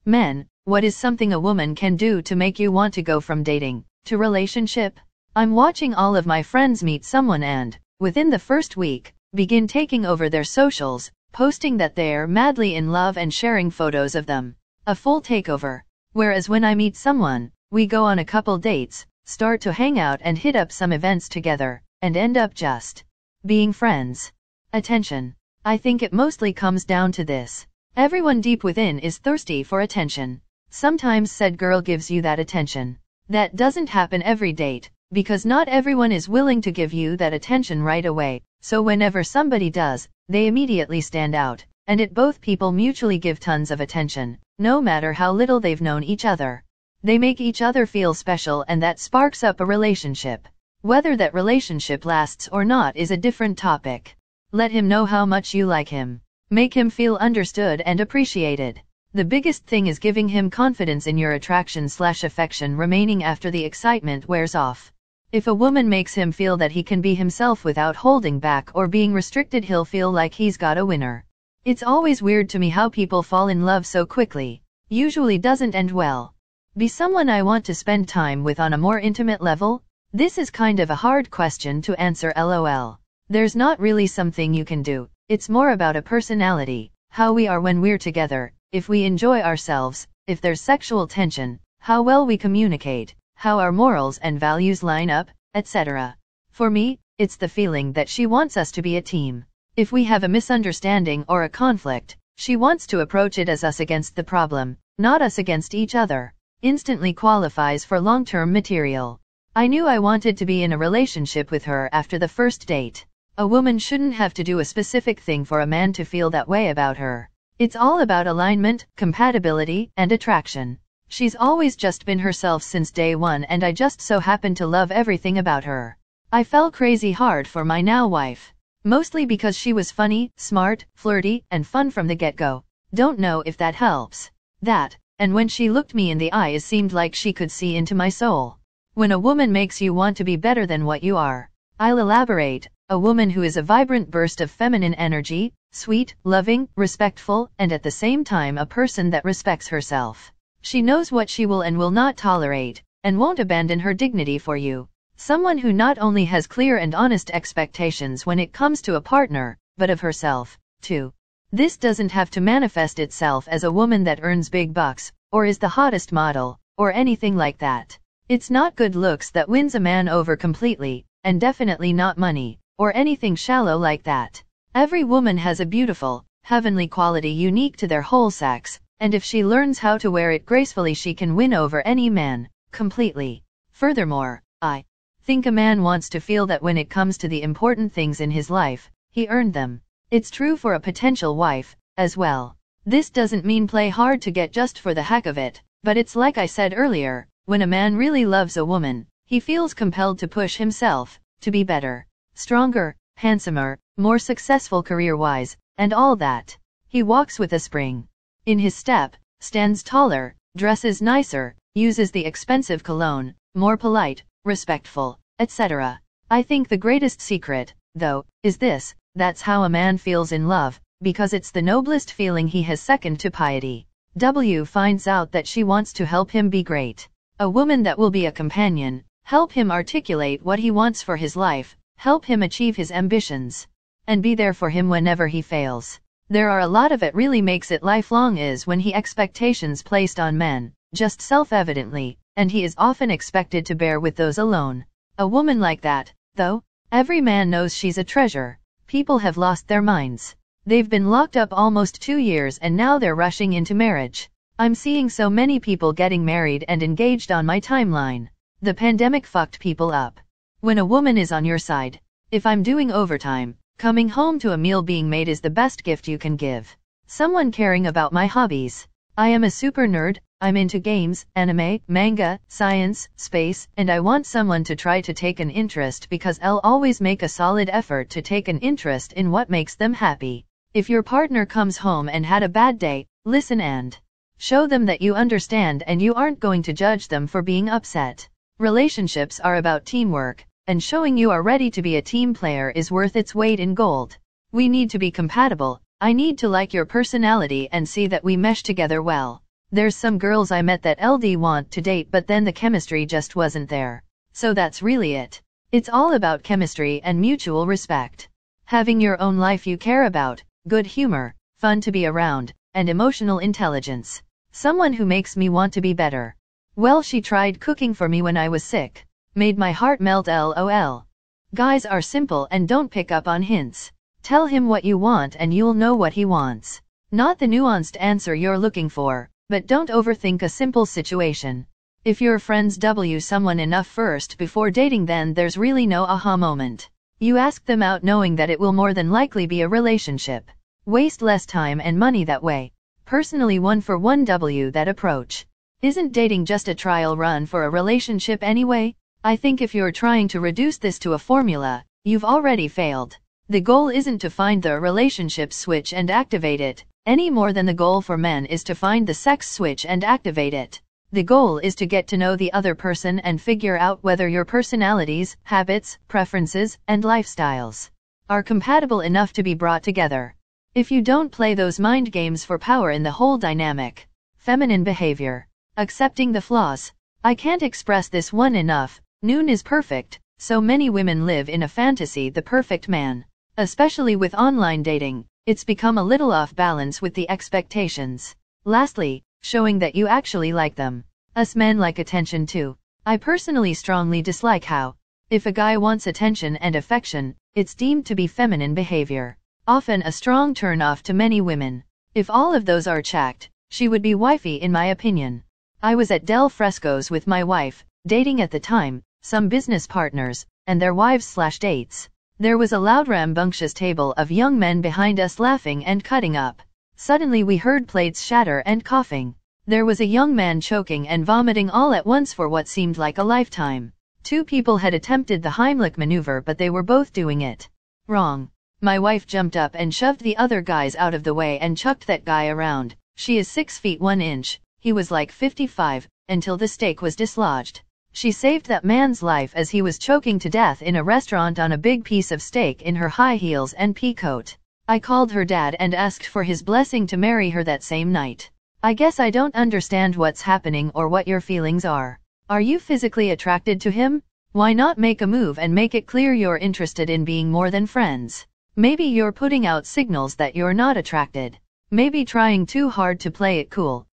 Men, what is something a woman can do to make you want to go from dating to relationship? I'm watching all of my friends meet someone and, within the first week, begin taking over their socials, posting that they're madly in love and sharing photos of them. A full takeover. Whereas when I meet someone, we go on a couple dates, start to hang out and hit up some events together, and end up just being friends. Attention. I think it mostly comes down to this. Everyone deep within is thirsty for attention. Sometimes said girl gives you that attention. That doesn't happen every date, because not everyone is willing to give you that attention right away, so whenever somebody does, they immediately stand out, and both people mutually give tons of attention, no matter how little they've known each other. They make each other feel special and that sparks up a relationship. Whether that relationship lasts or not is a different topic. Let him know how much you like him. Make him feel understood and appreciated. The biggest thing is giving him confidence in your attraction/affection remaining after the excitement wears off. If a woman makes him feel that he can be himself without holding back or being restricted, he'll feel like he's got a winner. It's always weird to me how people fall in love so quickly. Usually doesn't end well. Be someone I want to spend time with on a more intimate level? This is kind of a hard question to answer, lol. There's not really something you can do. It's more about a personality, how we are when we're together, if we enjoy ourselves, if there's sexual tension, how well we communicate, how our morals and values line up, etc. For me, it's the feeling that she wants us to be a team. If we have a misunderstanding or a conflict, she wants to approach it as us against the problem, not us against each other. Instantly qualifies for long-term material. I knew I wanted to be in a relationship with her after the first date. A woman shouldn't have to do a specific thing for a man to feel that way about her. It's all about alignment, compatibility, and attraction. She's always just been herself since day one, and I just so happen to love everything about her. I fell crazy hard for my now wife. Mostly because she was funny, smart, flirty, and fun from the get-go. Don't know if that helps. That, and when she looked me in the eye, it seemed like she could see into my soul. When a woman makes you want to be better than what you are. I'll elaborate. A woman who is a vibrant burst of feminine energy, sweet, loving, respectful, and at the same time a person that respects herself. She knows what she will and will not tolerate, and won't abandon her dignity for you. Someone who not only has clear and honest expectations when it comes to a partner, but of herself, too. This doesn't have to manifest itself as a woman that earns big bucks, or is the hottest model, or anything like that. It's not good looks that wins a man over completely, and definitely not money, or anything shallow like that. Every woman has a beautiful, heavenly quality unique to their whole sex, and if she learns how to wear it gracefully, she can win over any man, completely. Furthermore, I think a man wants to feel that when it comes to the important things in his life, he earned them. It's true for a potential wife, as well. This doesn't mean play hard to get just for the heck of it, but it's like I said earlier, when a man really loves a woman, he feels compelled to push himself, to be better, stronger, handsomer, more successful career-wise, and all that. He walks with a spring in his step, stands taller, dresses nicer, uses the expensive cologne, more polite, respectful, etc. I think the greatest secret, though, is this: that's how a man feels in love, because it's the noblest feeling he has, second to piety. W finds out that she wants to help him be great. A woman that will be a companion, help him articulate what he wants for his life, help him achieve his ambitions, and be there for him whenever he fails. There are a lot of it really makes it lifelong is when he expectations placed on men, just self-evidently, and he is often expected to bear with those alone. A woman like that, though, every man knows she's a treasure. People have lost their minds. They've been locked up almost 2 years and now they're rushing into marriage. I'm seeing so many people getting married and engaged on my timeline. The pandemic fucked people up. When a woman is on your side, if I'm doing overtime, coming home to a meal being made is the best gift you can give. Someone caring about my hobbies. I am a super nerd. I'm into games, anime, manga, science, space, and I want someone to try to take an interest because I'll always make a solid effort to take an interest in what makes them happy. If your partner comes home and had a bad day, listen and show them that you understand and you aren't going to judge them for being upset. Relationships are about teamwork, and showing you are ready to be a team player is worth its weight in gold. We need to be compatible. I need to like your personality and see that we mesh together well. There's some girls I met that LD want to date but then the chemistry just wasn't there. So that's really it. It's all about chemistry and mutual respect. Having your own life you care about, good humor, fun to be around, and emotional intelligence. Someone who makes me want to be better. Well, she tried cooking for me when I was sick. Made my heart melt lol. Guys are simple and don't pick up on hints. Tell him what you want and you'll know what he wants. Not the nuanced answer you're looking for, but don't overthink a simple situation. If your friends W someone enough first before dating, then there's really no aha moment. You ask them out knowing that it will more than likely be a relationship. Waste less time and money that way. Personally, 1-for-1 W that approach. Isn't dating just a trial run for a relationship anyway? I think if you're trying to reduce this to a formula, you've already failed. The goal isn't to find the relationship switch and activate it, any more than the goal for men is to find the sex switch and activate it. The goal is to get to know the other person and figure out whether your personalities, habits, preferences, and lifestyles are compatible enough to be brought together. If you don't play those mind games for power in the whole dynamic. Feminine behavior. Accepting the flaws. I can't express this one enough. Noon is perfect. So many women live in a fantasy, the perfect man. Especially with online dating, it's become a little off balance with the expectations. Lastly, showing that you actually like them. Us men like attention too. I personally strongly dislike how, if a guy wants attention and affection, it's deemed to be feminine behavior. Often a strong turn-off to many women. If all of those are checked, she would be wifey in my opinion. I was at Del Fresco's with my wife, dating at the time, some business partners, and their wives/dates. There was a loud rambunctious table of young men behind us laughing and cutting up. Suddenly we heard plates shatter and coughing. There was a young man choking and vomiting all at once for what seemed like a lifetime. Two people had attempted the Heimlich maneuver but they were both doing it wrong. My wife jumped up and shoved the other guys out of the way and chucked that guy around. She is 6 feet 1 inch. He was like 55, until the steak was dislodged. She saved that man's life as he was choking to death in a restaurant on a big piece of steak in her high heels and pea coat. I called her dad and asked for his blessing to marry her that same night. I guess I don't understand what's happening or what your feelings are. Are you physically attracted to him? Why not make a move and make it clear you're interested in being more than friends? Maybe you're putting out signals that you're not attracted. Maybe trying too hard to play it cool.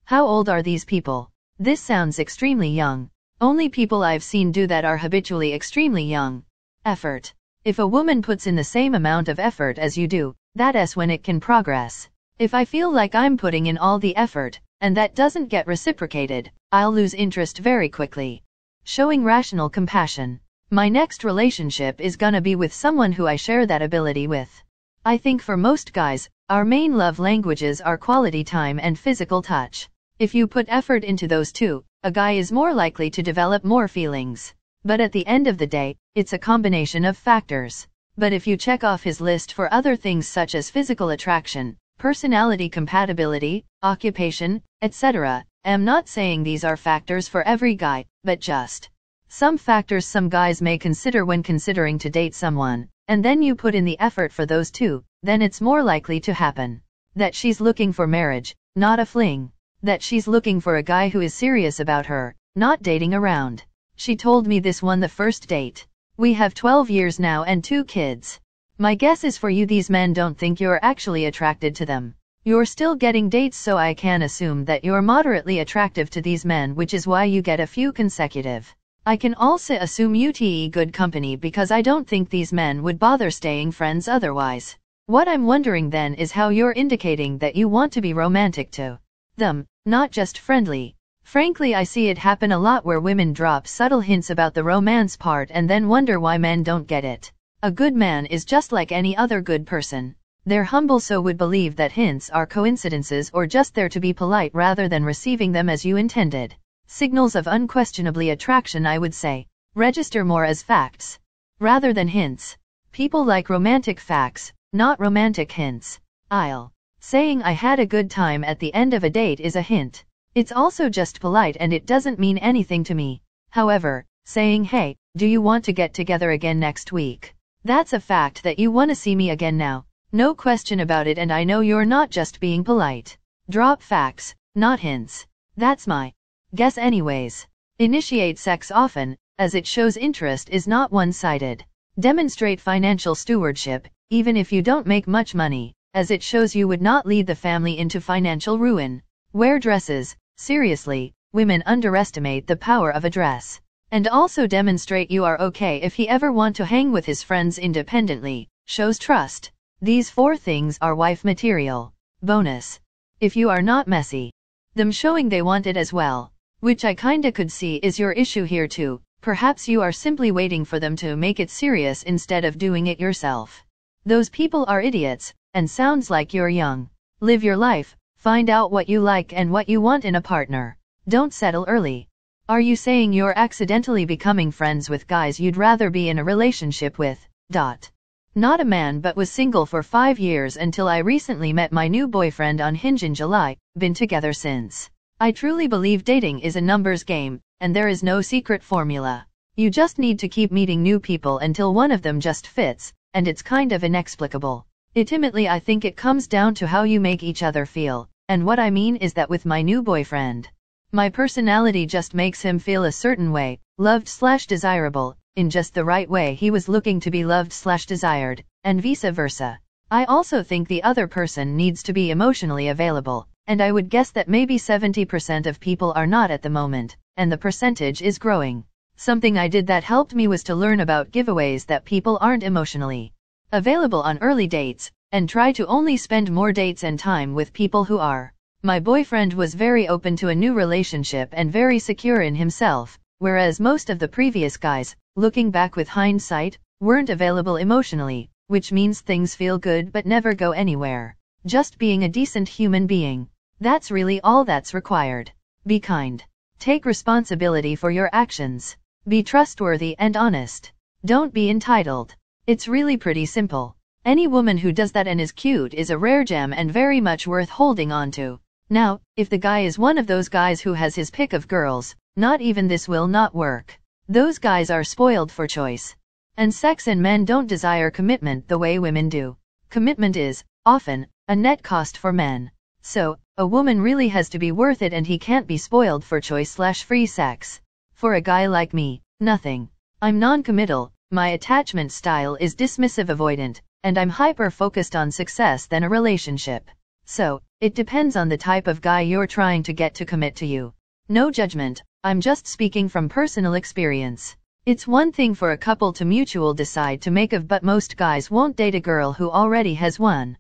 How old are these people? This sounds extremely young. Only people I've seen do that are habitually extremely young. Effort. If a woman puts in the same amount of effort as you do, that's when it can progress. If I feel like I'm putting in all the effort, and that doesn't get reciprocated, I'll lose interest very quickly. Showing rational compassion. My next relationship is gonna be with someone who I share that ability with. I think for most guys, our main love languages are quality time and physical touch. If you put effort into those two, a guy is more likely to develop more feelings. But at the end of the day, it's a combination of factors. But if you check off his list for other things such as physical attraction, personality compatibility, occupation, etc., I'm not saying these are factors for every guy, but just some factors some guys may consider when considering to date someone, and then you put in the effort for those two, then it's more likely to happen. That she's looking for marriage, not a fling. That she's looking for a guy who is serious about her, not dating around. She told me this one the first date. We have 12 years now and 2 kids. My guess is for you these men don't think you're actually attracted to them. You're still getting dates, so I can assume that you're moderately attractive to these men, which is why you get a few consecutive. I can also assume UTE good company because I don't think these men would bother staying friends otherwise. What I'm wondering then is how you're indicating that you want to be romantic to them, not just friendly. Frankly, I see it happen a lot where women drop subtle hints about the romance part and then wonder why men don't get it. A good man is just like any other good person. They're humble, so would believe that hints are coincidences or just there to be polite rather than receiving them as you intended. Signals of unquestionably attraction, I would say. Register more as facts rather than hints. People like romantic facts, not romantic hints. Saying I had a good time at the end of a date is a hint. It's also just polite and it doesn't mean anything to me. However, saying hey, do you want to get together again next week? That's a fact that you want to see me again now. No question about it, and I know you're not just being polite. Drop facts, not hints. That's my guess anyways. Initiate sex often, as it shows interest is not one-sided. Demonstrate financial stewardship, even if you don't make much money, as it shows you would not lead the family into financial ruin. Wear dresses. Seriously, women underestimate the power of a dress. And also demonstrate you are okay if he ever want to hang with his friends independently. Shows trust. These 4 things are wife material. Bonus. If you are not messy. Them showing they want it as well. Which I kinda could see is your issue here too. Perhaps you are simply waiting for them to make it serious instead of doing it yourself. Those people are idiots, and sounds like you're young. Live your life, find out what you like and what you want in a partner. Don't settle early. Are you saying you're accidentally becoming friends with guys you'd rather be in a relationship with? Not a man but was single for 5 years until I recently met my new boyfriend on Hinge in July, been together since. I truly believe dating is a numbers game, and there is no secret formula. You just need to keep meeting new people until one of them just fits, and it's kind of inexplicable. Ultimately I think it comes down to how you make each other feel, and what I mean is that with my new boyfriend, my personality just makes him feel a certain way, loved/desirable, in just the right way he was looking to be loved/desired, and vice versa. I also think the other person needs to be emotionally available, and I would guess that maybe 70% of people are not at the moment, and the percentage is growing. Something I did that helped me was to learn about giveaways that people aren't emotionally available on early dates, and try to only spend more dates and time with people who are. My boyfriend was very open to a new relationship and very secure in himself, whereas most of the previous guys, looking back with hindsight, weren't available emotionally, which means things feel good but never go anywhere. Just being a decent human being. That's really all that's required. Be kind. Take responsibility for your actions. Be trustworthy and honest. Don't be entitled. It's really pretty simple. Any woman who does that and is cute is a rare gem and very much worth holding on to. Now, if the guy is one of those guys who has his pick of girls, not even this will not work. Those guys are spoiled for choice and sex, and men don't desire commitment the way women do. Commitment is, often, a net cost for men. So, a woman really has to be worth it, and he can't be spoiled for choice/free sex. For a guy like me, nothing. I'm non-committal, my attachment style is dismissive avoidant, and I'm hyper-focused on success than a relationship. So, it depends on the type of guy you're trying to get to commit to you. No judgment, I'm just speaking from personal experience. It's one thing for a couple to mutually decide to make of, but most guys won't date a girl who already has one.